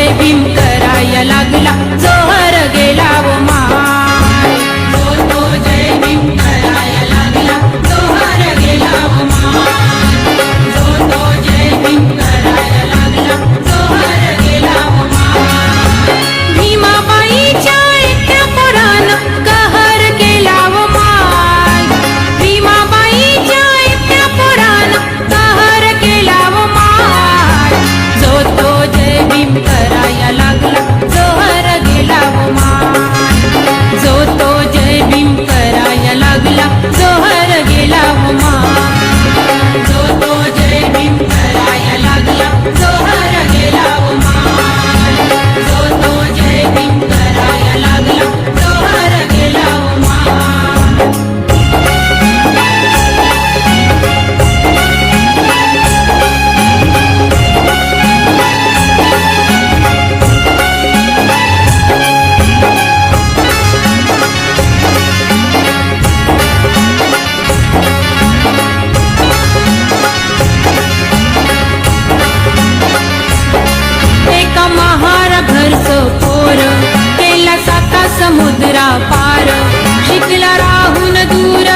जय भीम कराया लागला जोहर गेला व माय जो तो जय भीम कराया लागला जोहर गेला व माय जो तो जय भीम कराया लागला जोहर गेला व माय भीमाबाईच्या एकट्या पोरानं कहर केला व माय भीमाबाईच्या एकट्या पोरानं कहर केला व माय जो तो जय भीम कराया लागला जोहर गेला व माय जो तो जय भीम कराया लागला जोहर गेला व माय जो तो जय भीम कराया लागला जोहर गेला व माय जो तो जय भीम कराया लागला जोहर गेला व माय एका महारा घरचं पोर केला साता समुद्रा पार शिकला राहून दूर